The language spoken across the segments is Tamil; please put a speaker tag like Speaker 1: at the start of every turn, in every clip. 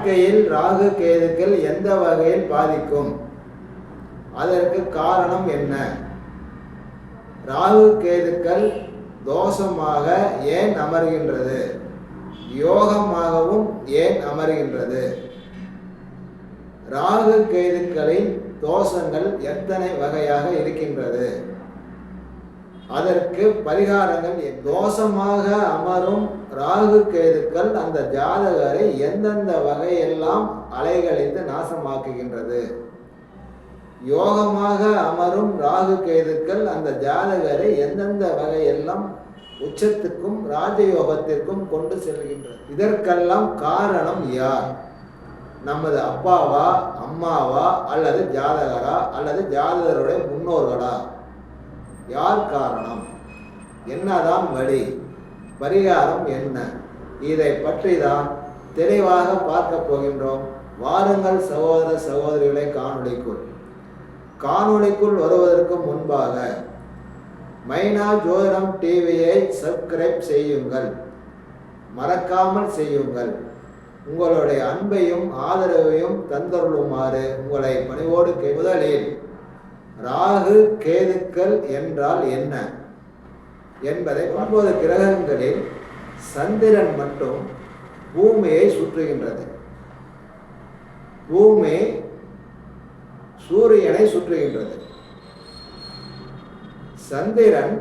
Speaker 1: வாழ்க்கையில் ராகு கேதுக்கள் எந்த வகையில் பாதிக்கும்? அதற்கு காரணம் என்ன? ராகு கேதுக்கள் தோஷமாக ஏன் அமர்கின்றது? யோகமாகவும் ஏன் அமர்கின்றது? ராகு கேதுக்களின் தோஷங்கள் எத்தனை வகையாக இருக்கின்றது? அதற்கு பரிகாரங்கள். தோஷமாக அமரும் ராகு கேதுக்கள் அந்த ஜாதகரை எந்தெந்த வகையெல்லாம் அலைகழித்து நாசமாக்குகின்றது? யோகமாக அமரும் ராகு கேதுக்கள் அந்த ஜாதகரை எந்தெந்த வகையெல்லாம் உச்சத்துக்கும் ராஜயோகத்திற்கும் கொண்டு செல்கின்றது? இதற்கெல்லாம் காரணம் யார்? நமது அப்பாவா, அம்மாவா, அல்லது ஜாதகரா, அல்லது ஜாதகருடைய முன்னோர்களா? யார் காரணம்? என்னதான் வழி? பரிகாரம் என்ன? இதை பற்றி தான் தெளிவாக பார்க்க போகின்றோம். வாருங்கள் சகோதர சகோதரிகளை காணொளிக்குள் வருவதற்கு முன்பாக மைனா ஜோதிடம் டிவியை சப்ஸ்கிரைப் செய்யுங்கள், மறக்காமல் செய்யுங்கள். உங்களுடைய அன்பையும் ஆதரவையும் தந்தருளுமாறு உங்களை பணிவோடு முதலில் ராகு கேதுக்கள் என்றால் என்ன என்பதை 9 கிரகங்களில் சந்திரன் மட்டும் பூமியை சுற்றுகின்றது. பூமி சூரியனை சுற்றுகின்றது. சந்திரன்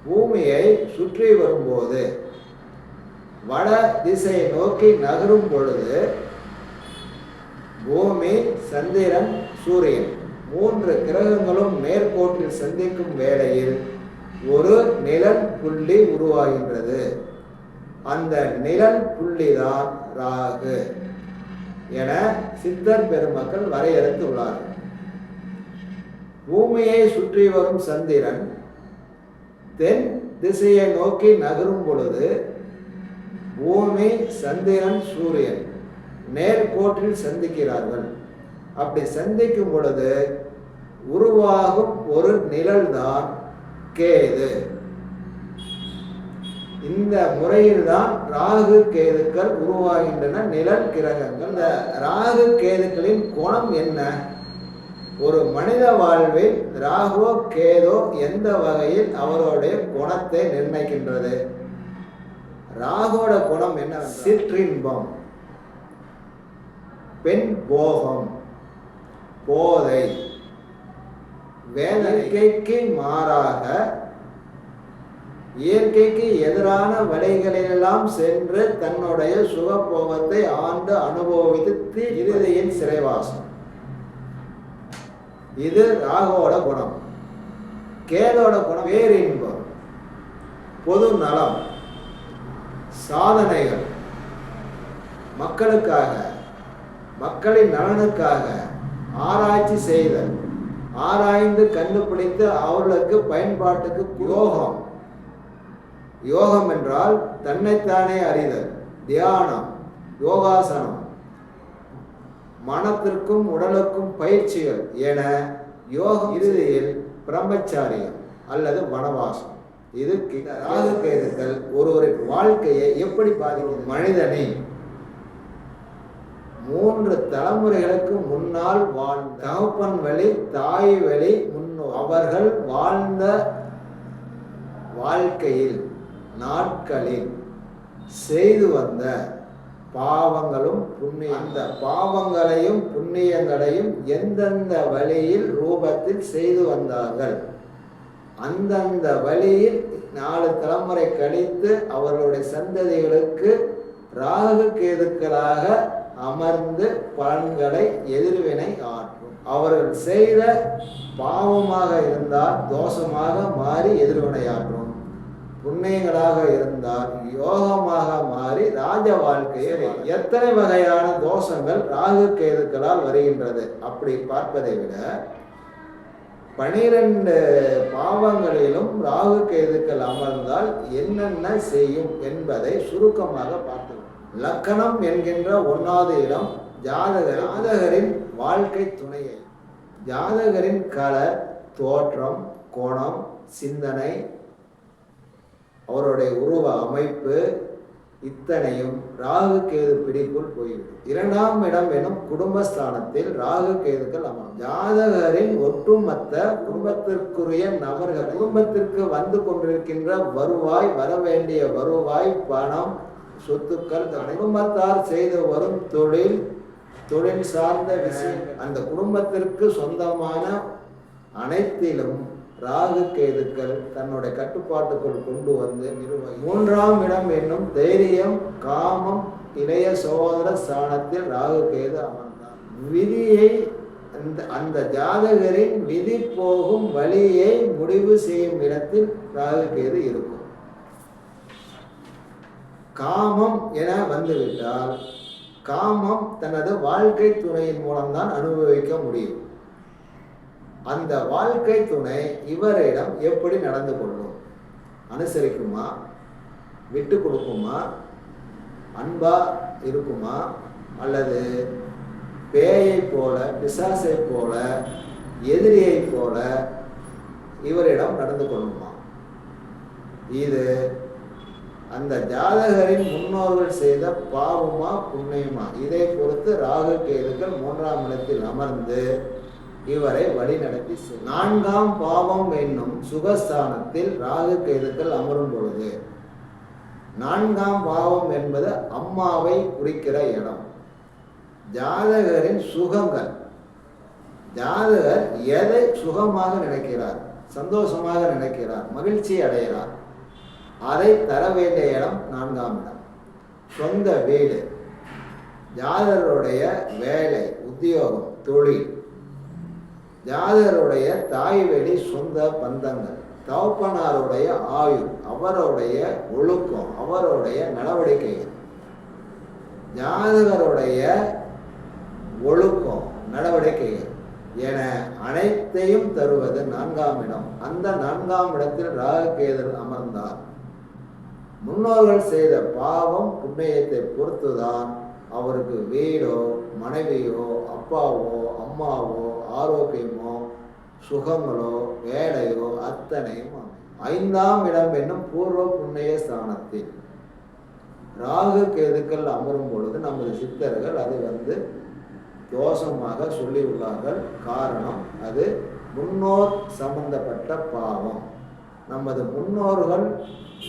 Speaker 1: பூமியை சுற்றி வரும்போது வட திசையை நோக்கி நகரும் பொழுது பூமி, சந்திரன், சூரியன் 3 கிரகங்களும் நேர்கோட்டில் சந்திக்கும் வேளையில் ஒரு நிழல் புள்ளி உருவாகின்றது. அந்த நிழல் புள்ளிதான் ராகு என சித்தர் பெருமக்கள் வரையறுத்துள்ளார்கள். பூமியை சுற்றி வரும் சந்திரன் தென் திசையை நோக்கி நகரும் பொழுது பூமி, சந்திரன், சூரியன் நேர்கோட்டில் சந்திக்கிறார்கள். அப்படி சந்திக்கும் பொழுது உருவாகும் ஒரு நிழல் தான் கேது. இந்த முறையில் தான் ராகு கேதுக்கள் உருவாகின்றன, நிழல் கிரகங்கள். இந்த ராகு கேதுக்களின் குணம் என்ன? ஒரு மனித வாழ்வில் ராகுவோ கேதோ எந்த வகையில் அவருடைய குணத்தை நிர்ணயிக்கின்றது? ராகுவோட குணம் என்ன? சிற்றின்பம், பெண் போகம், போதை, வேதனைக்கு மாறாக இயற்கைக்கு எதிரான வழிகளிலெல்லாம் சென்று தன்னுடைய சுகபோகத்தை ஆண்டு அனுபவித்து இறுதியில் சிறைவாசம். இது ராகுவோட குணம். கேதோட குணம் பேரின்பம், பொது நலம், சாதனைகள், மக்களுக்காக, மக்களின் நலனுக்காக ஆராய்ச்சி செய்தல், ஆராய்ந்து கண்டுபிடித்து அவர்களுக்கு பயன்பாட்டுக்கு யோகம். யோகம் என்றால் தன்னைத்தானே அறிதல், தியானம், யோகாசனம், மனத்திற்கும் உடலுக்கும் பயிற்சிகள் என யோகம். இறுதியில் பிரம்மச்சாரியம் அல்லது வனவாசம். இது ராகு கேதுக்கள் ஒருவரின் வாழ்க்கையை எப்படி பாதிக்கிறது? மனிதனை 3 தலைமுறைகளுக்கு முன்னால் வாழ்ந்த தகப்பன் வழி, தாய் வழி, அவர்கள் வாழ்ந்த வாழ்க்கையில் நாட்களில் செய்து வந்த பாவங்களும் அந்த பாவங்களையும் புண்ணியங்களையும் எந்தெந்த வழியில் ரூபத்தில் செய்து வந்தார்கள், அந்தந்த வழியில் 4 தலைமுறை கழித்து அவர்களுடைய சந்ததிகளுக்கு ராகு கேதுக்களாக அமர்ந்து பலன்களை எதிர்வினை ஆற்றும். அவர்கள் செய்த பாவமாக இருந்தால் தோஷமாக மாறி எதிர்வினையாற்றும், புண்ணியங்களாக இருந்தால் யோகமாக மாறி ராஜ வாழ்க்கையில். எத்தனை வகையான தோஷங்கள் ராகு கேதுக்களால் வருகின்றது அப்படி பார்ப்பதை விட 12 பாவங்களிலும் ராகு கேதுக்கள் அமர்ந்தால் என்னென்ன செய்யும் என்பதை சுருக்கமாக பார்த்தோம். லக்கணம் என்கின்ற 1வது இடம் ஜாதகரின் வாழ்க்கை துணையை. ஜாதகரின் கலர், தோற்றம், கோணம், சிந்தனை, அவருடைய உருவ அமைப்பு, இத்தனையும் ராகு கேது பிடிக்குள் போய்விடும். 2ஆம் இடம் எனும் குடும்பஸ்தானத்தில் ராகு கேதுக்கள் அமரும். ஜாதகரின் ஒட்டுமொத்த குடும்பத்திற்குரிய நபர்கள், குடும்பத்திற்கு வந்து கொண்டிருக்கின்ற வருவாய், வரவேண்டிய வருவாய், பணம், சொத்துக்கள், குடும்பத்தார் செய்து வரும் தொழில் சார்ந்த விஷயம், அந்த குடும்பத்திற்கு சொந்தமான அனைத்திலும் ராகு கேதுக்கள் தன்னுடைய கட்டுப்பாட்டுக்குள் கொண்டு வந்து நிர்வகி. 3ஆம் இடம் என்னும் தைரியம், காமம், இளைய சகோதர ஸ்தானத்தில் ராகு கேது அமர்ந்தார். விதியை, அந்த ஜாதகரின் விதி போகும் வழியை முடிவு செய்யும் இடத்தில் ராகு கேது இருக்கும். காமம் என வந்துவிட்டால் காமம் தனது வாழ்க்கை துணையின் மூலம்தான் அனுபவிக்க முடியும். அந்த வாழ்க்கை துணை இவரிடம் எப்படி நடந்து கொள்ளும்? அனுசரிக்குமா? விட்டு கொடுக்குமா? அன்பா இருக்குமா? அல்லது பேயை போல, பிசாசை போல, எதிரியை போல இவரிடம் நடந்து கொள்ளுமா? இது அந்த ஜாதகரின் முன்னோர்கள் செய்த பாவமா புண்ணியமா, இதை பொறுத்து ராகு கேதுக்கள் 3ஆம் இடத்தில் அமர்ந்து இவரை வழி நடத்தி. 4ஆம் பாவம் என்னும் சுகஸ்தானத்தில் ராகு கேதுக்கள் அமரும் பொழுது, 4ஆம் பாவம் என்பது அம்மாவை குறிக்கிற இடம். ஜாதகரின் சுகங்கள், ஜாதகர் எதை சுகமாக நினைக்கிறார், சந்தோஷமாக நினைக்கிறார், மகிழ்ச்சி அடைகிறார், அதை தர வேண்டிய இடம் 4ஆம் இடம். சொந்த வீடு, ஜாதகருடைய வேலை, உத்தியோகம், தொழில், ஜாதகருடைய தாய் வழி சொந்த பந்தங்கள், தகப்பனாருடைய ஆயுள், அவருடைய ஒழுக்கம், அவருடைய நடவடிக்கைகள், ஜாதகருடைய ஒழுக்கம், நடவடிக்கைகள் என அனைத்தையும் தருவது 4ஆம் இடம். அந்த 4ஆம் இடத்தில் ராகு கேது அமர்ந்தார். முன்னோர்கள் செய்த பாவம் புண்ணியத்தை பொறுத்துதான் அவருக்கு வீடோ, மனைவியோ, அப்பாவோ, அம்மாவோ, ஆரோக்கியமோ, சுகங்களோ, வேலையோ அத்தனையும். 5ஆம் இடம் என்னும் பூர்வ புண்ணிய ஸ்தானத்தில் ராகு கேதுக்கள் அமரும் பொழுது நமது சித்தர்கள் அதை தோஷமாக சொல்லி உள்ளார்கள். காரணம், அது முன்னோர் சம்பந்தப்பட்ட பாவம். நமது முன்னோர்கள்,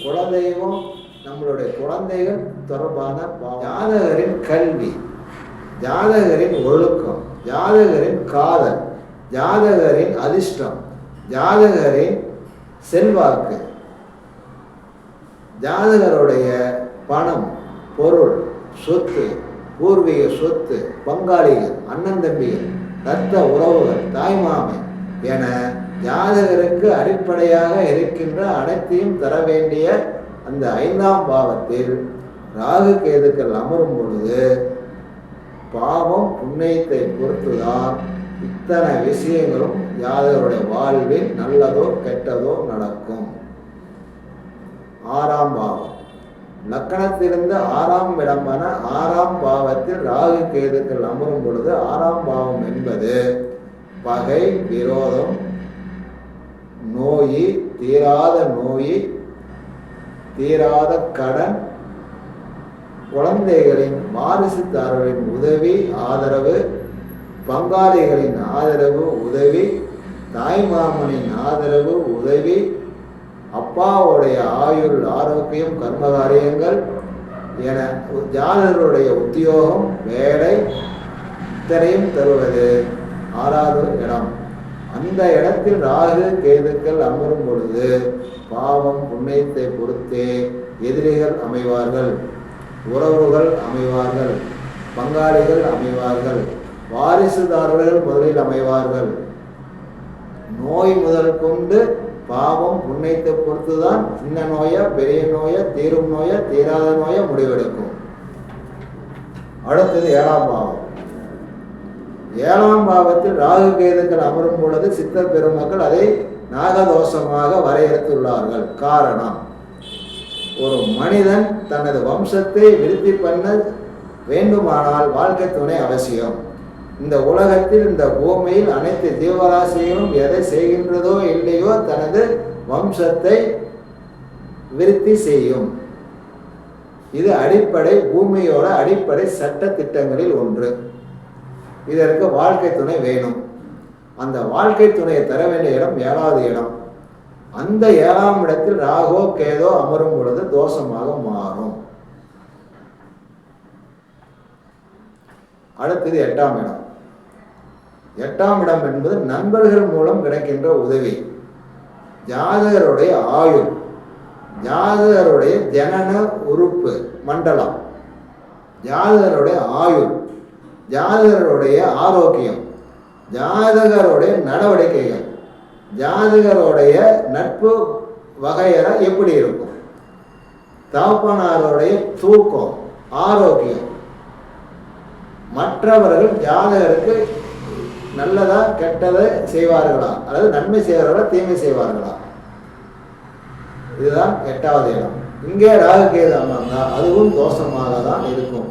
Speaker 1: குலதெய்வம், நம்மளுடைய குழந்தைகள் தொடர்பான பாவம். ஜாதகரின் கல்வி, ஜாதகரின் ஒழுக்கம், ஜாதகரின் காதல், ஜாதகரின் அதிர்ஷ்டம், ஜாதகரின் செல்வாக்கு, ஜாதகருடைய பணம், பொருள், சொத்து, பூர்வீக சொத்து, பங்காளிகள், அண்ணன் தம்பிகள், ரத்த உறவுகள், தாய்மாமை என ஜாதகருக்கு அடிப்படையாக இருக்கின்ற அனைத்தையும் தர வேண்டிய அந்த 5ஆம் பாவத்தில் ராகு கேதுக்கள் அமரும் பொழுது பாவம் புண்ணியத்தை பொறுத்துதான் இத்தனை விஷயங்களும் ஜாதகருடைய வாழ்வில் நல்லதோ கெட்டதோ நடக்கும். 6ஆம் பாவம், லக்கணத்திலிருந்து 6ஆம் இடமான 6ஆம் பாவத்தில் ராகு கேதுக்கள் அமரும் பொழுது 6ஆம் பாவம் என்பது பகை, விரோதம், நோய், தீராத நோய், தீராத கடன், குழந்தைகளின் வாரிசுதாரர்களின் உதவி, ஆதரவு, பங்காளிகளின் ஆதரவு, உதவி, தாய்மாமனின் ஆதரவு, உதவி, அப்பாவுடைய ஆயுள், ஆரோக்கியம், கர்மகாரியங்கள் என ஜாதகருடைய உத்தியோகம், வேலை இத்தனையும் தருவது 6வது இடம். அந்த இடத்தில் ராகு கேதுக்கள் அமரும் பொழுது பாவம் புண்ணியத்தை பொறுத்தே எதிரிகள் அமைவார்கள், உறவுகள் அமைவார்கள், பங்காளிகள் அமைவார்கள், வாரிசுதாரர்கள் முதலில் அமைவார்கள். நோய் முதல் கொண்டு பாவம் புண்ணியத்தை பொறுத்துதான் சின்ன நோயா, பெரிய நோயா, தீரும் நோயா, தீராத நோயா முடிவெடுக்கும். அடுத்தது 7ஆம் பாவம். 7ஆம் பாவத்தில் ராகு கேதுக்கள் அமரும் பொழுது சித்தர் பெருமக்கள் அதை நாகதோஷமாக வரையறுத்துள்ளார்கள். காரணம், ஒரு மனிதன் தனது வம்சத்தை விருத்தி பண்ண வேண்டுமானால் வாழ்க்கை துணை அவசியம். இந்த உலகத்தில், இந்த பூமியில் அனைத்து ஜீவராசிகளும் எதை செய்கின்றதோ இல்லையோ தனது வம்சத்தை விருத்தி செய்யும். இது அடிப்படை பூமியோட அடிப்படை சட்ட திட்டங்களில் ஒன்று. இதற்கு வாழ்க்கை துணை வேணும். அந்த வாழ்க்கை துணையை தர வேண்டிய இடம் 7வது இடம். அந்த 7ஆம் இடத்தில் ராகோ கேதோ அமரும் பொழுது தோஷமாக மாறும். அடுத்தது 8ஆம் இடம். 8ஆம் இடம் என்பது நண்பர்கள் மூலம் கிடைக்கின்ற உதவி, ஜாதகருடைய ஆயுள், ஜாதகருடைய ஜனன உறுப்பு மண்டலம், ஜாதகருடைய ஆயுள், ஜாதகருடைய ஆரோக்கியம், ஜாதகருடைய நடவடிக்கைகள், ஜாதகருடைய நட்பு வகையற எப்படி இருக்கும், தகப்பனாருடைய தூக்கம், ஆரோக்கியம், மற்றவர்கள் ஜாதகருக்கு நல்லதா கெட்டதை செய்வார்களா, அல்லது நன்மை செய்வார்களா தீமை செய்வார்களா, இதுதான் 8வது இடம். இங்கே ராகு கேது அமர்ந்தா அதுவும் தோஷமாக தான் இருக்கும்.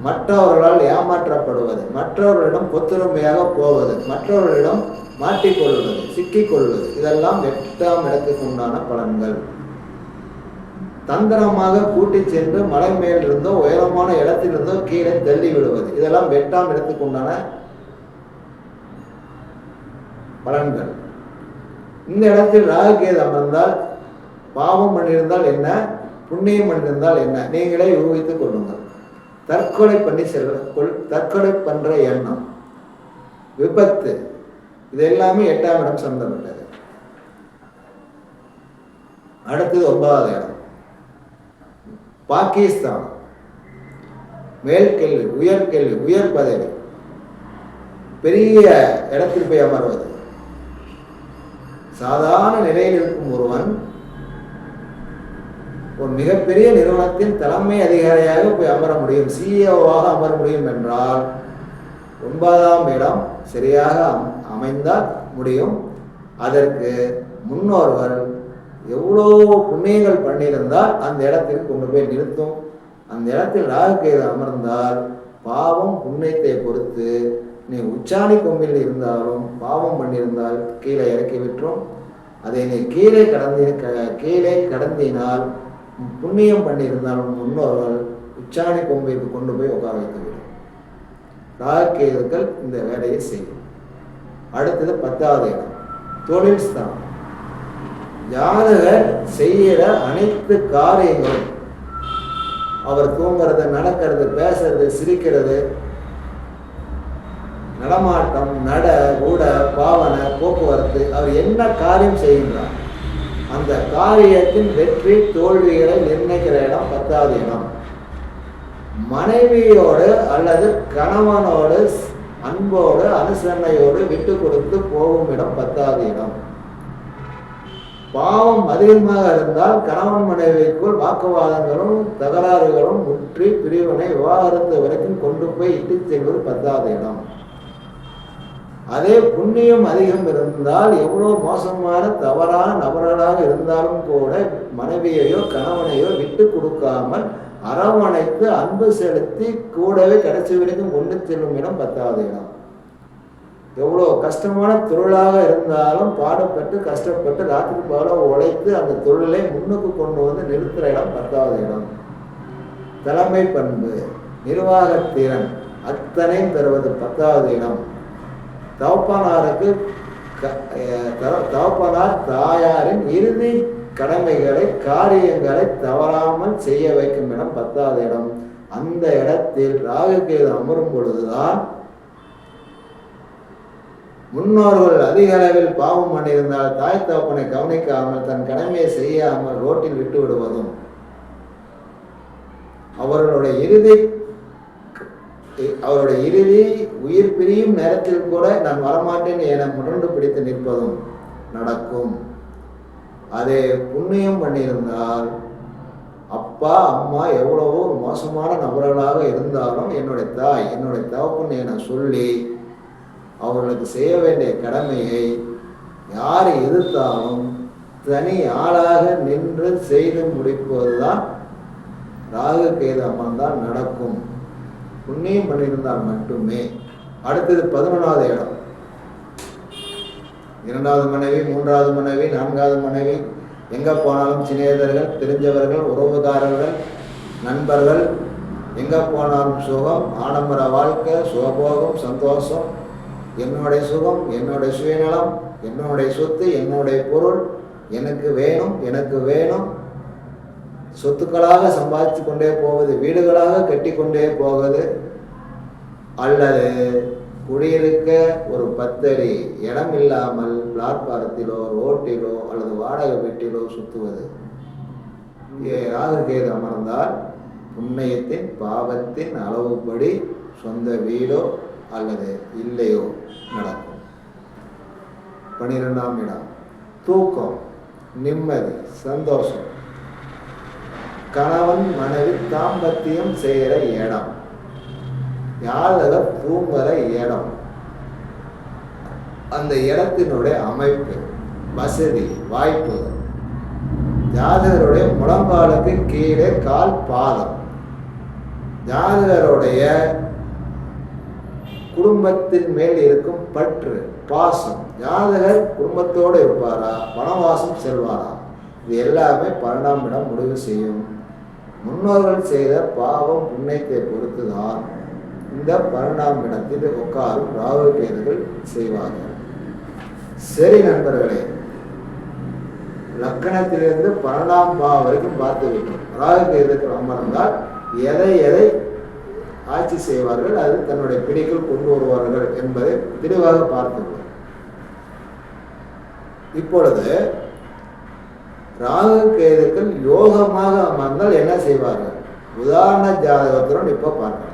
Speaker 1: மற்றவர்களால் ஏமாற்றப்படுவது, மற்றவர்களிடம் கொத்துரிமையாக போவது, மற்றவர்களிடம் மாட்டிக்கொள்வது, சிக்கிக்கொள்வது, இதெல்லாம் 8ஆம் இடத்துக்கு உண்டான பலன்கள். தந்திரமாக கூட்டி சென்று மலை மேலிருந்தோ உயரமான இடத்திலிருந்தோ கீழே தள்ளி விடுவது, இதெல்லாம் 8ஆம் இடத்துக்கு உண்டான பலன்கள். இந்த இடத்தில் ராகு கேது அமர்ந்தால் பாவம் பண்ணியிருந்தால் என்ன, புண்ணியம் பண்ணியிருந்தால் என்ன, நீங்களே யூகித்துக் கொள்ளுங்கள். தற்கொலை பண்ணி தற்கொலை பண்ற எண்ணம், விபத்து, இது எல்லாமே 8ஆம் இடம் சம்பந்தப்பட்டது. அடுத்தது 9வது இடம் பாகிஸ்தான். மேல்கல்வி, உயர்கல்வி, உயர் பதவி, பெரிய இடத்தில் போய் அமர்வது. சாதாரண நிலையில் இருக்கும் ஒருவன் ஒரு மிகப்பெரிய நிறுவனத்தின் தலைமை அதிகாரியாக போய் அமர முடியும், சிஇஓவாக அமர முடியும் என்றால் 9ஆம் இடம் சரியாக அமைந்தால் முடியும். அதற்கு முன்னோர்கள் எவ்வளோ புண்ணியங்கள் பண்ணியிருந்தால் அந்த இடத்திற்கு கொண்டு போய் நிறுத்தும். அந்த இடத்தில் ராகு கேது அமர்ந்தால் பாவம் புண்ணியத்தை பொறுத்து நீ உச்சாணி கொம்பில் இருந்தாலும் பாவம் பண்ணியிருந்தால் கீழே இறக்கி விட்டுரும். அதை நீ கீழே கடந்தினால் புண்ணியம் பண்ணியிருந்தாலும் முன்னோர்கள் உச்சாணி கொம்பிற்கு கொண்டு போய் உட்கார வைத்துவிடும். ராகு கேதுக்கள் இந்த வேலையை செய்யும். அடுத்தது 10வது இடம் தொழில் ஸ்தானம். ஜாதகர் செய்கிற அனைத்து காரியங்களும், அவர் தூங்குறது, நடக்கிறது, பேசுறது, சிரிக்கிறது, நடமாட்டம், நட உட பாவனை, போக்குவரத்து, அவர் என்ன காரியம் செய்கின்றார் அந்த காரியத்தின் வெற்றி தோல்விகளை நிர்ணயிக்கிற இடம் 10வது இடம். மனைவியோடு அல்லது கணவனோடு அன்போடு அனுசரணையோடு விட்டு கொடுத்து போகும் இடம் 10வது இடம். பாவம் அதிகமாக இருந்தால் கணவன் மனைவிக்குள் வாக்குவாதங்களும் தகராறுகளும் முற்றி பிரிவினை விவாகரத்து வரைக்கும் கொண்டு போய் இட்டு செல்வது 10வது இடம். அதே புண்ணியம் அதிகம் இருந்தால் எவ்வளோ மோசமான தவறான நபர்களாக இருந்தாலும் கூட மனைவியையோ கணவனையோ விட்டு கொடுக்காமல் அரவணைத்து அன்பு செலுத்தி கூடவே கடைசி வரைக்கும் கொண்டு செல்லும் இடம் 10வது இடம். எவ்வளோ கஷ்டமான தொழிலாக இருந்தாலும் பாடுபட்டு கஷ்டப்பட்டு ராத்திரி பகல உழைத்து அந்த தொழிலை முன்னுக்கு கொண்டு வந்து நிறுத்துகிற இடம் 10வது இடம். தலைமை பண்பு, நிர்வாகத்திறன் அத்தனையும் தருவது 10வது இடம். தகப்பனாருக்கு தகப்பனார் தாயாரின் இறுதி கடமைகளை காரியங்களை தவறாமல் செய்ய வைக்கும் இடம் 10வது இடம். அந்த இடத்தில் ராகு கேது அமரும் பொழுதுதான் முன்னோர்கள் அதிக அளவில் பாவம் பண்ணியிருந்தால் தாய் தகப்பனை கவனிக்காமல் தன் கடமையை செய்யாமல் ரோட்டில் விட்டு விடுவதும், அவருடைய இறுதி உயிர் பிரியும் நேரத்தில் கூட நான் வரமாட்டேன் என முரண்டு பிடித்து நிற்பதும் நடக்கும். அதே புண்ணியம் பண்ணியிருந்தால் அப்பா அம்மா எவ்வளவோ மோசமான நபர்களாக இருந்தாலும் என்னுடைய தாய் என்னுடைய தகப்பன் என சொல்லி அவர்களுக்கு செய்ய வேண்டிய கடமையை யார் எதிர்த்தாலும் தனி ஆளாக நின்று செய்து முடிப்பதுதான் ராகு கேது அமர்ந்தால் நடக்கும். புண்ணியம் பண்ணியிருந்தால் மட்டுமே. அடுத்தது 11வது இடம். 2வது மனைவி, 3வது மனைவி, 4வது மனைவி, எங்கே போனாலும் சிநேகிதர்கள், தெரிஞ்சவர்கள், உறவுகாரர்கள், நண்பர்கள், எங்கே போனாலும் சுகம், ஆடம்பர வாழ்க்கை, சுகபோகம், சந்தோஷம், என்னுடைய சுகம், என்னுடைய சுயநலம், என்னுடைய சொத்து, என்னுடைய பொருள், எனக்கு வேணும், எனக்கு வேணும், சொத்துக்களாக சம்பாதிச்சு கொண்டே போவது, வீடுகளாக கட்டி கொண்டே போவது, அல்லது குடியிருக்க ஒரு 10 அடி இடம் இல்லாமல் பிளாட்பாரத்திலோ, ரோட்டிலோ அல்லது வாடகை வீட்டிலோ சுற்றுவது. ராகு கேது அமர்ந்தால் புண்ணியத்தின் பாவத்தின் அளவுப்படி சொந்த வீடோ அல்லது இல்லையோ நடக்கும். 12ஆம் இடம் தூக்கம், நிம்மதி, சந்தோஷம், கணவன் மனைவி தாம்பத்தியம் செய்கிற இடம், யாதவர் தூங்குற இடம், அந்த இடத்தினுடைய அமைப்பு, வசதி, வாய்ப்பு, ஜாதகருடைய முழங்காலுக்கு கீழே கால் பாதம், ஜாதகருடைய குடும்பத்தின் மேல் இருக்கும் பற்று, பாசம், ஜாதகர் குடும்பத்தோடு இருப்பாரா, வனவாசம் செல்வாரா, இது எல்லாமே 12ஆம் இடம் முடிவு செய்யும். முன்னோர்கள் செய்த பாவம் புண்ணியத்தை பொறுத்துதான் இந்த 12ஆம் இடத்தில் உட்காரும் ராகு கேதுகள் செய்வார்கள். சரி நண்பர்களே, லக்கணத்திலிருந்து 12ஆம் பாவம் வரைக்கும் பார்த்து விட்டோம். ராகு கேதுக்கள் அமர்ந்தால் எதை எதை ஆட்சி செய்வார்கள், அது தன்னுடைய பிடிக்குள் கொண்டு வருவார்கள் என்பதை தெளிவாக பார்த்துள்ளோம். இப்பொழுது ராகு கேதுக்கள் யோகமாக அமர்ந்தால் என்ன செய்வார்கள், உதாரண ஜாதகத்துடன் இப்ப பார்க்கலாம்.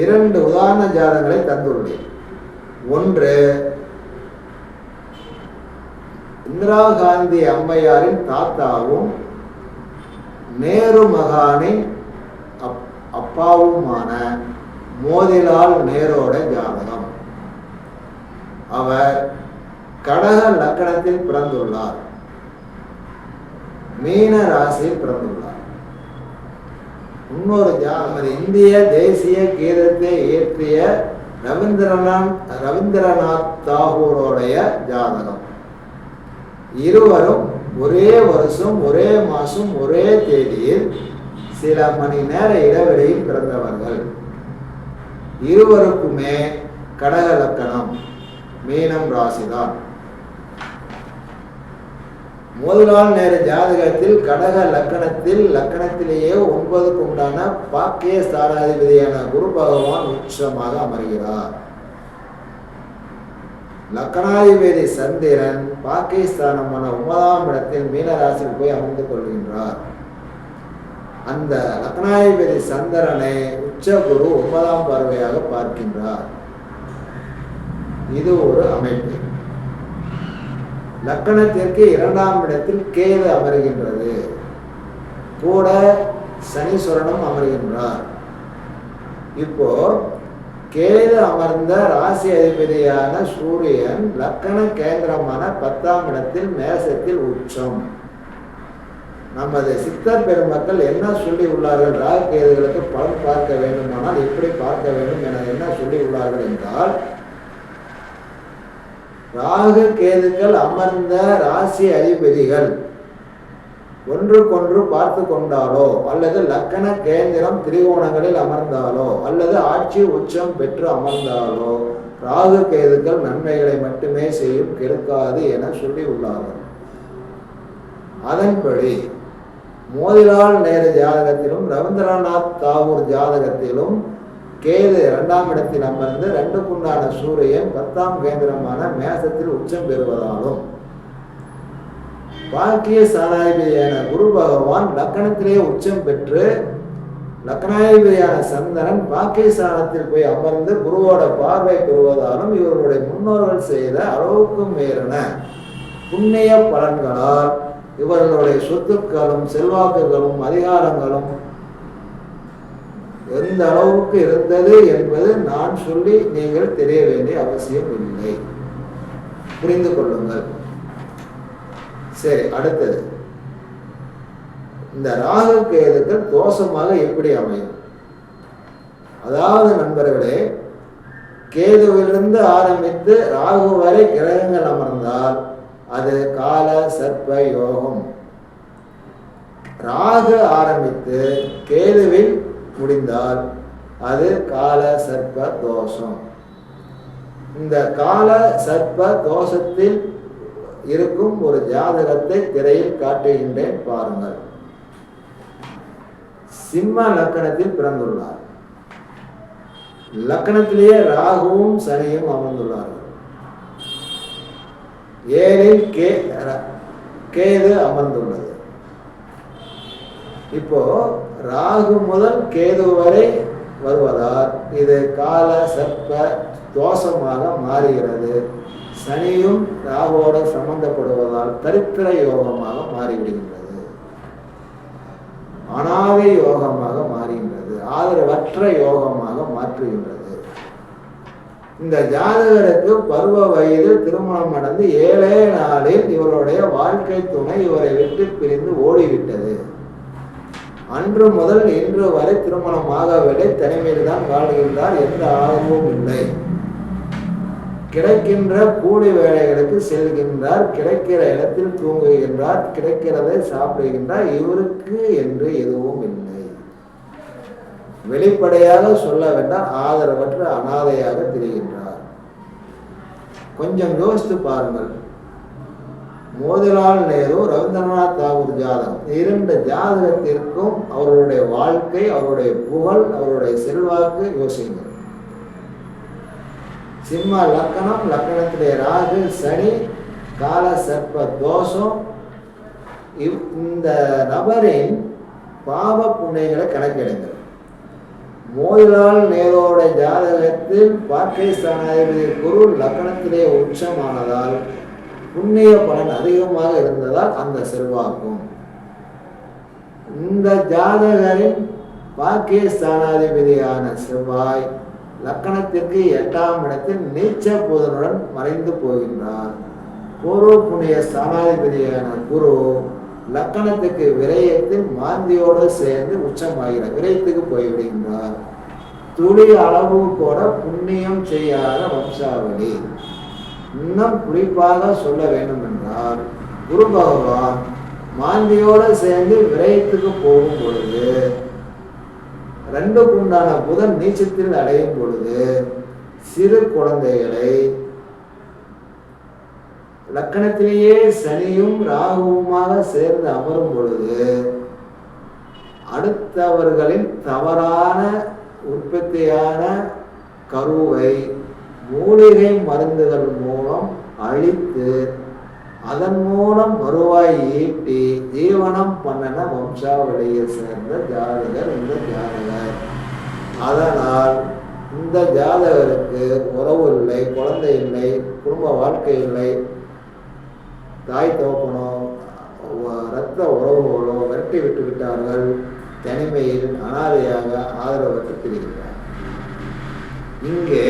Speaker 1: 2 உதாரண ஜாதகங்களை தந்துள்ளேன். ஒன்று, இந்திரா காந்தி அம்மையாரின் தாத்தாவும் நேரு மகானின் அப்பாவுமான மோதிலால் நேரோட ஜாதகம். அவர் கடக லக்கணத்தில் பிறந்துள்ளார், மீன ராசியில் பிறந்துள்ளார். இன்னொரு ஜாதகம் இந்திய தேசிய கீதத்தை இயற்றிய ரவீந்திரநாத் தாகூரோடைய ஜாதகம். இருவரும் ஒரே வருஷம், ஒரே மாசம், ஒரே தேதியில் சில மணி நேர இடைவெளியில் பிறந்தவர்கள். இருவருக்குமே கடக லக்கணம், மீனம் ராசிதான். மோதிலால் நேரு ஜாதகத்தில் கடக லக்கணத்திலேயே 9க்கு உண்டான பாக்கிய ஸ்தானாதிபதியான குரு பகவான் உச்சமாக அமர்கிறார். லக்கணாதிபதி சந்திரன் பாகிஸ்தானமான 9ஆம் இடத்தில் மீனராசியில் போய் அமர்ந்து கொள்கின்றார். அந்த லக்கணாதிபதி சந்திரனை உச்ச குரு 9ஆம் பார்வையாக பார்க்கின்றார். இது ஒரு அமைப்பு. லக்கணத்திற்கு 2ஆம் இடத்தில் கேது அமர்கின்றது, கூட சனீஸ்வரனும் அமர்கின்றார். இப்போ கேது அமர்ந்த ராசி அதிபதியான சூரியன் லக்கண கேந்திரமான 10ஆம் இடத்தில் மேசத்தில் உச்சம். நமது சித்தர் பெருமக்கள் என்ன சொல்லி உள்ளார்கள், ராகு கேதுகளுக்கு பலன் பார்க்க வேண்டுமானால் எப்படி பார்க்க வேண்டும் என என்ன சொல்லி உள்ளார்கள் என்றால், ராகு கேதுக்கள் அமர்ந்த ராசி அதிபதிகள் ஒன்றுக்கொன்று பார்த்து கொண்டாலோ அல்லது லக்கண கேந்திரம் திரிகோணங்களில் அமர்ந்தாலோ அல்லது ஆட்சி உச்சம் பெற்று அமர்ந்தாலோ ராகு கேதுக்கள் நன்மைகளை மட்டுமே செய்யும், கெடுக்காது என சொல்லி உள்ளார்கள். அதன்படி மோதிலால் நேரு ஜாதகத்திலும் ரவீந்திரநாத் தாகூர் ஜாதகத்திலும் கேது 2ஆம் இடத்தில் அமர்ந்து 2க்குண்டான சூரியன் 10ஆம் கேந்திரமான மேசத்தில் உச்சம் பெறுவதாலும் பாக்கிய ஸ்தானாதிபதியான குரு பகவான் லக்கணத்திலே உச்சம் பெற்று லக்கணாதிபதியான சந்திரன் பாக்கிய ஸ்தானத்தில் போய் அமர்ந்து குருவோட பார்வை பெறுவதாலும் இவர்களுடைய முன்னோர்கள் செய்த அளவுக்கு மேலான புண்ணிய பலன்களால் இவர்களுடைய சொத்துக்களும் செல்வாக்குகளும் அதிகாரங்களும் எந்த அளவுக்கு இருந்தது என்பது நான் சொல்லி நீங்கள் தெரிய வேண்டிய அவசியம் இல்லை, புரிந்து கொள்ளுங்கள். சரி, அடுத்தது இந்த ராகு கேதுக்கள் தோஷமாக எப்படி அமையும்? அதாவது நண்பர்களே, கேதுவிலிருந்து ஆரம்பித்து ராகு வரை கிரகங்கள் அமர்ந்தால் அது கால சர்ப்ப யோகம். ராகு ஆரம்பித்து கேதுவில் முடிந்தால் அது கால சர்ப்ப தோஷம். இந்த கால சர்ப்ப தோஷத்தில் இருக்கும் ஒரு ஜாதகத்தை திரையில் காட்டுகின்றேன் பாருங்கள். சிம்ம லக்கணத்தில் பிறந்துள்ளார். லக்கணத்திலேயே ராகுவும் சனியும் அமர்ந்துள்ளார்கள். 7ல் கேது அமர்ந்துள்ளது. இப்போ ராகு முதல் கேது வரை வருவதால் இது கால சர்ப்ப தோஷமாக மாறுகிறது. சனியும் ராகுவோடு சம்பந்தப்படுவதால் தரித்திர யோகமாக மாறிவிடுகின்றது, அனாதை யோகமாக மாறுகின்றது, ஆதரவற்ற யோகமாக மாற்றுகின்றது. இந்த ஜாதகருக்கு பருவ வயதில் திருமணம் நடந்து 7 நாளில் இவருடைய வாழ்க்கை துணை இவரை விட்டு பிரிந்து ஓடிவிட்டது. அன்று முதல் இன்று வரை திருமணம் ஆகவில்லை, தனிமையில் தான் வாழ்கின்றார், எந்த ஆர்வமும் இல்லை. கிடைக்கின்ற கூலி வேலைகளுக்கு செல்கின்றார், கிடைக்கிற இடத்தில் தூங்குகின்றார், கிடைக்கிறதை சாப்பிடுகின்றார். இவருக்கு என்று எதுவும் இல்லை. வெளிப்படையாக சொல்ல வேண்டாம், ஆதரவற்ற அனாதையாக திரிகின்றார். கொஞ்சம் யோசித்து பாருங்கள். மோதிலால் நேரு, ரவீந்திரநாத் தாகூர் ஜாதகம், 2 ஜாதகத்திற்கும் அவருடைய வாழ்க்கை, அவருடைய புகழ், அவருடைய செல்வாக்கு யோசிங்கள். சிம்ம லக்கணம், லக்கணத்திலே ராகு சனி, கால சர்ப்ப தோஷம். இந்த நபரின் பாவ புண்ணியங்களை கணக்கெடுங்கள். மோதிலால் நேரோட ஜாதகத்தில் பாகிஸ்தானாதிபதி குரு லக்கணத்திலே உச்சமானதால் புண்ணிய பலன் அதிகமாக இருந்ததால் அந்த செல்வாக்கும். இந்த ஜாதகரின் பாகிஸ்தானாதிபதியான செவ்வாய் லக்கணத்திற்கு 8ஆம் இடத்தில் நீச்ச புதனுடன் மறைந்து போகின்றார். பூர்வ புண்ணிய ஸ்தானாதிபதியான குரு லக்கணத்துக்கு விரயத்தில் மாந்தியோடு சேர்ந்து உச்சமாகிறார், விரயத்துக்கு போய்விடுகின்றார். துளி அளவு கூட புண்ணியம் செய்யாத வம்சாவளி. இன்னும் குறிப்பாக சொல்ல வேண்டும் என்றால், குரு பகவான் மாந்தியோடு சேர்ந்து விரயத்துக்கு போகும் பொழுது, 2க்கு உண்டான புதன் நீச்சத்தில் அடையும் பொழுது, சிறு குழந்தைகளை லக்கணத்திலேயே சனியும் ராகுவுமாக சேர்ந்து அமரும் பொழுது அடுத்தவர்களின் தவறான உற்பத்தியான கருவை மூலிகை மருந்துகள் மூலம் அழித்து அதன் மூலம் வருவாய் ஈட்டி ஜீவனம் பண்ணன வம்சாவளியை சேர்ந்த ஜாதகர் இந்த ஜாதகர். அதனால் இந்த ஜாதகருக்கு உறவு இல்லை, குழந்தை இல்லை, குடும்ப வாழ்க்கை இல்லை, தாய் தோப்பனோ இரத்த உறவுகளோ விரட்டி விட்டு விட்டார்கள். தனிமையில் அனாதையாக ஆதரவற்று திரிகிறார். இங்கே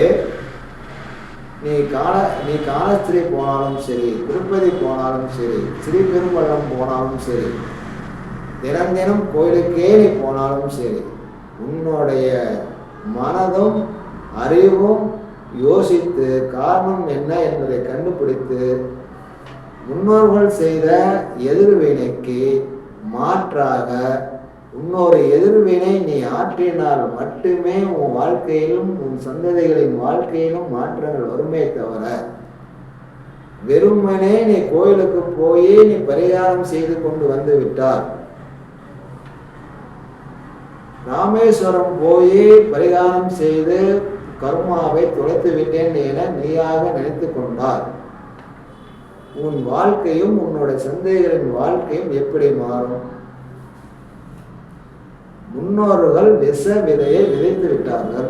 Speaker 1: நீ காலஸ்திரி போனாலும் சரி, திருப்பதி போனாலும் சரி, ஸ்ரீபெரும்பள்ளம் போனாலும் சரி, தினம் தினம் கோயிலுக்கே நீ போனாலும் சரி, உன்னுடைய மனதும் அறிவும் யோசித்து காரணம் என்ன என்பதை கண்டுபிடித்து முன்னோர்கள் செய்த எதிர்வினைக்கு மாற்றாக இன்னொரு எதிர்வினை நீ ஆற்றினால் மட்டுமே உன் வாழ்க்கையிலும் உன் சந்ததிகளின் வாழ்க்கையிலும் மாற்றங்கள் வருமே தவிர, வெறுமனே நீ கோயிலுக்கு போய் நீ பரிகாரம் செய்து கொண்டு வந்து விட்டால், ராமேஸ்வரம் போய் பரிகாரம் செய்து கர்மாவை தொலைத்து விட்டேன் என நீயாக நினைத்து கொண்டால் உன் வாழ்க்கையும் உன்னுடைய சந்ததிகளின் வாழ்க்கையும் எப்படி மாறும்? முன்னோர்கள் விஷ விதையை விதைத்து விட்டார்கள்.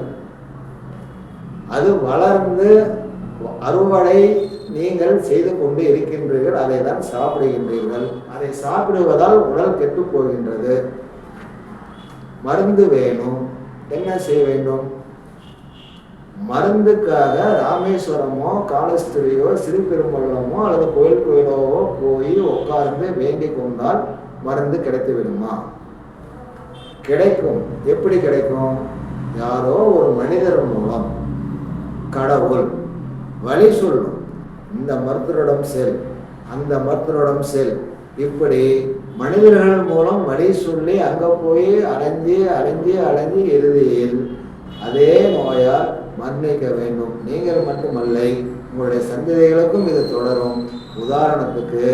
Speaker 1: அது வளர்ந்து அறுவடை நீங்கள் செய்து கொண்டு இருக்கின்றீர்கள். அதை தான் சாப்பிடுகின்றீர்கள். அதை சாப்பிடுவதால் உடல் கெட்டு போகின்றது. மருந்து வேணும். என்ன செய்ய வேண்டும்? மருந்துக்காக ராமேஸ்வரமோ காலஸ்திரியோ ஸ்ரீபெரும்பள்ளமோ அல்லது கோயிலோ போய் உட்கார்ந்து வேண்டிக் கொண்டால் மருந்து கிடைத்து விடுமா? கிடைக்கும். எப்படி கிடைக்கும்? யாரோ ஒரு மனிதர் மூலம் கடவுள் வழி சொல்லும். இந்த மருத்துவரிடம் செல், அந்த மருத்துவரிடம் செல், இப்படி மனிதர்கள் மூலம் வழி சொல்லி அங்கே போய் அலைஞ்சி அலைஞ்சி அலைஞ்சி இறுதியில் அதே நோயால் மரணிக்க வேண்டும். நீங்கள் மட்டுமல்ல, உங்களுடைய சந்ததிகளுக்கும் இது தொடரும். உதாரணத்துக்கு,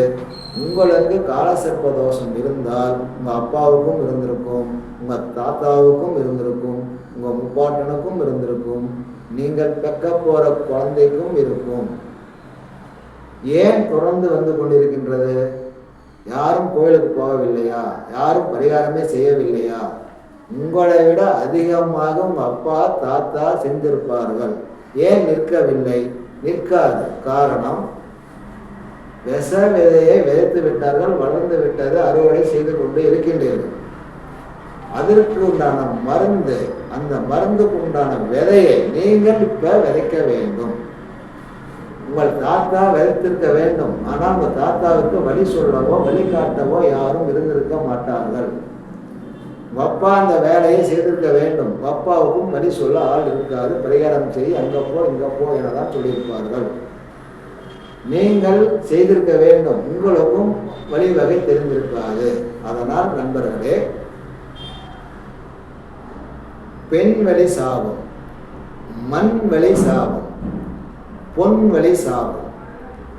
Speaker 1: உங்களுக்கு காலசர்ப்ப தோஷம் இருந்தால் உங்கள் அப்பாவுக்கும் இருந்திருக்கும், உங்கள் தாத்தாவுக்கும் இருந்திருக்கும், உங்கள் முப்பாட்டனுக்கும் இருந்திருக்கும், நீங்கள் பெக்க போகிற குழந்தைக்கும் இருக்கும். ஏன் தொடர்ந்து வந்து கொண்டிருக்கின்றது? யாரும் கோயிலுக்கு போகவில்லையா? யாரும் பரிகாரமே செய்யவில்லையா? உங்களை விட அதிகமாக உங்கள் அப்பா தாத்தா செஞ்சிருப்பார்கள். ஏன் நிற்கவில்லை? நிற்காது. காரணம், விஷ விதையை விதைத்து விட்டார்கள், வளர்ந்து விட்டது, அறுவடை செய்து கொண்டு இருக்கின்றீர்கள். அதற்கு உண்டான மருந்து, அந்த மருந்துக்கு உண்டான விதையை நீங்கள் இப்ப விதைக்க வேண்டும். உங்கள் தாத்தா விதைத்திருக்க வேண்டும். ஆனால் உங்கள் தாத்தாவுக்கு வழி சொல்லவோ வழிகாட்டவோ யாரும் இருந்திருக்க மாட்டார்கள். அப்பா அந்த வேலையை செய்திருக்க வேண்டும். அப்பாவுக்கும் வழி சொல்ல ஆள் இருக்காது. பரிகாரம் செய்ய அங்கே போ இங்கே போ எனதான் சொல்லியிருப்பார்கள். நீங்கள் செய்திருக்க வேண்டும். உங்களுக்கும் வழிவகை தெரிந்திருக்காது. அதனால் நண்பர்களே, பெண் வழி சாபம், மண் வழி சாபம், பொன் வழி சாபம்,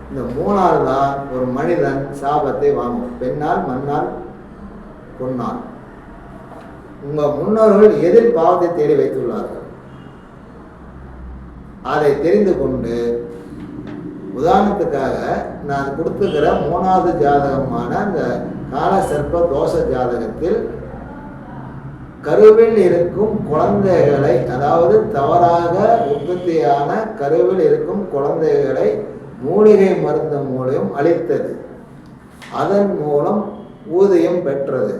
Speaker 1: இந்த மூணால் தான் ஒரு மனிதன் சாபத்தை வாங்கும். பெண்ணால், மண்ணால், பொன்னால். உங்கள் முன்னோர்கள் எதில் பாவத்தை தேடி வைத்துள்ளார்கள் அதை தெரிந்து கொண்டு, உதாரணத்துக்காக நான் கொடுத்துக்கிற 3வது ஜாதகமான அந்த கால சர்ப்ப தோஷ ஜாதகத்தில் கருவில் இருக்கும் குழந்தைகளை, அதாவது தவறாக உற்பத்தியான கருவில் இருக்கும் குழந்தைகளை மூலிகை மருந்து மூலம் அளித்தது. அதன் மூலம் ஊதியம் பெற்றது.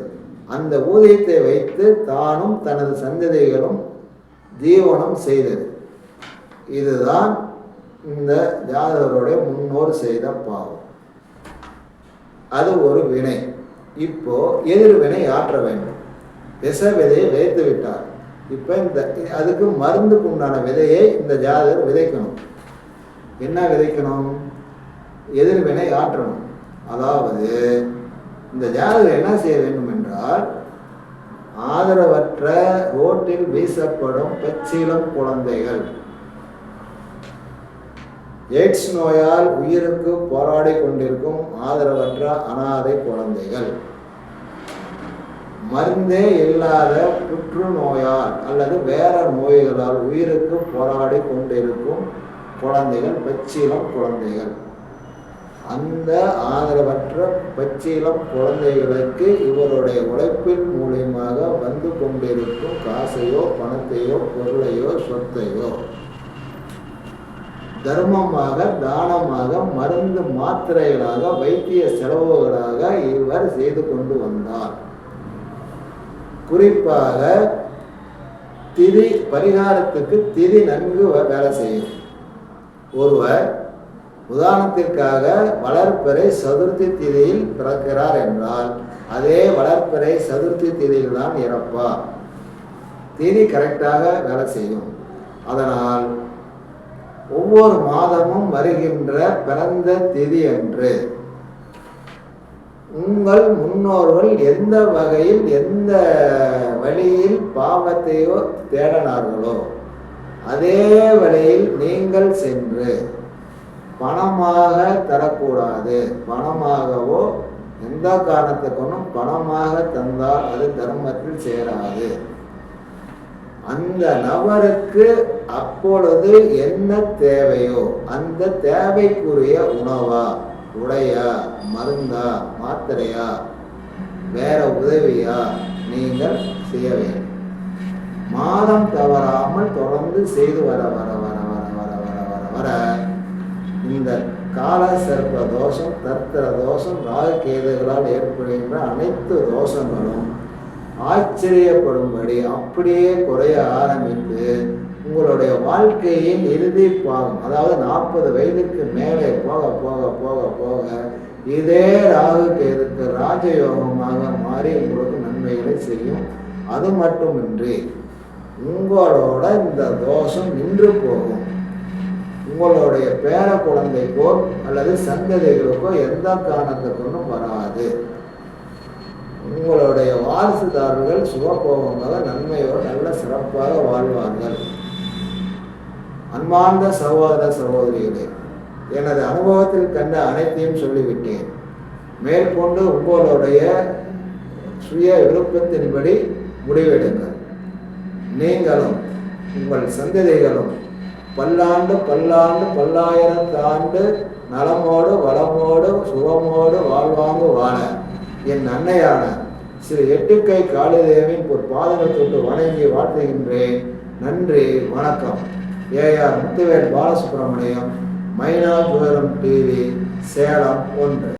Speaker 1: அந்த ஊதியத்தை வைத்து தானும் தனது சந்ததிகளும் ஜீவனம் செய்தது. இதுதான் இந்த ஜாதகருடைய முன்னோர் செய்த பாவம். அது ஒரு வினை. இப்போ எதிர்வினை ஆற்ற வேண்டும். விஷ விதையை விதைத்து விட்டார். இப்போ அதுக்கு மருந்துக்கு உண்டான விதையை இந்த ஜாதகர் விதைக்கணும். என்ன விதைக்கணும்? எதிர்வினை ஆற்றணும். அதாவது இந்த ஜாதகர் என்ன செய்ய வேண்டும் என்றால், ஆதரவற்ற ரோட்டில் வீசப்படும் பச்சிளம் குழந்தைகள், எய்ட்ஸ் நோயால் உயிருக்கு போராடி கொண்டிருக்கும் ஆதரவற்ற அனாதை குழந்தைகள், மருந்தே இல்லாத புற்றுநோயால் அல்லது வேற நோய்களால் உயிருக்கு போராடி கொண்டிருக்கும் குழந்தைகள், பச்சிளம் குழந்தைகள். அந்த ஆதரவற்ற பச்சிளம் குழந்தைகளுக்கு இவருடைய உழைப்பின் மூலியமாக வந்து கொண்டிருக்கும் காசையோ பணத்தையோ பொருளையோ சொத்தையோ தர்மமாக, தானமாக, மருந்து மாத்திரைகளாக, வைத்திய செலவுகளாக இவர் செய்து கொண்டு வந்தார். குறிப்பாக திதி பரிகாரத்துக்கு திதி நன்கு வேலை செய்யும். ஒருவர் உதாரணத்திற்காக வளர்ப்பிறை சதுர்த்தி திதியில் பிறக்கிறார் என்றால், அதே வளர்ப்பிறை சதுர்த்தி திதியில் தான் இறப்பார். திதி கரெக்டாக வேலை செய்யும். அதனால் ஒவ்வொரு மாதமும் வருகின்ற பிறந்த திதி அன்று உங்கள் முன்னோர்கள் எந்த வகையில் எந்த வழியில் பாவத்தையோ தேடினார்களோ அதே வழியில் நீங்கள் சென்று பணமாக தரக்கூடாது. பணமாகவோ எந்த காரணத்தை கொண்டும் பணமாக தந்தால் அது தர்மத்தில் சேராது. அந்த நபருக்கு அப்பொழுது என்ன தேவையோ அந்த தேவைக்குரிய உணவா, உடையா, மருந்தா, மாத்திரையா, வேற உதவியா நீங்கள் செய்ய வேண்டும். மாதம் தவறாமல் தொடர்ந்து செய்து வர வர வர வர வர வர வர வர இந்த கால சர்ப்ப தோஷம், தர்த்தர தோஷம், ராகுகேதுகளால் ஏற்படுகின்ற அனைத்து தோஷங்களும் ஆச்சரியப்படும்படி அப்படியே குறைய ஆரம்பித்து உங்களுடைய வாழ்க்கையின் இறுதி பாகம், அதாவது 40 வயதுக்கு மேலே போக போக போக போக இதே ராகுகேதுக்கு ராஜயோகமாக மாறி உங்களுக்கு நன்மைகளை செய்யும். அது மட்டுமின்றி உங்களோட இந்த தோஷம் நின்று போகும். உங்களுடைய பேர குழந்தைக்கோ அல்லது சந்ததிகளுக்கோ எந்த காரணத்தை கொண்டும் வராது. உங்களுடைய வாரிசுதாரர்கள் சுகபோகமாக நன்மையோடு நல்ல சிறப்பாக வாழ்வார்கள். அன்பார்ந்த சகோதர சகோதரிகளே, எனது அனுபவத்தில் கண்ட அனைத்தையும் சொல்லிவிட்டேன். மேற்கொண்டு உங்களுடைய சுய விருப்பத்தின்படி முடிவெடுங்கள். நீங்களும் உங்கள் சந்ததிகளும் பல்லாண்டு பல்லாண்டு பல்லாயிரத்து ஆண்டு நலமோடு வளமோடு சுகமோடு வாழ்வாங்கு வாழ என் அன்னையான ஸ்ரீ எட்டுக்கை காளிதேவியின் ஒரு பாதங்கள் தொட்டு வணங்கி வாழ்த்துகின்றேன். நன்றி, வணக்கம். ஏஆர் முத்துவேல் பாலசுப்ரமணியம், மைனா புகரம் டிவி, சேலம் 1.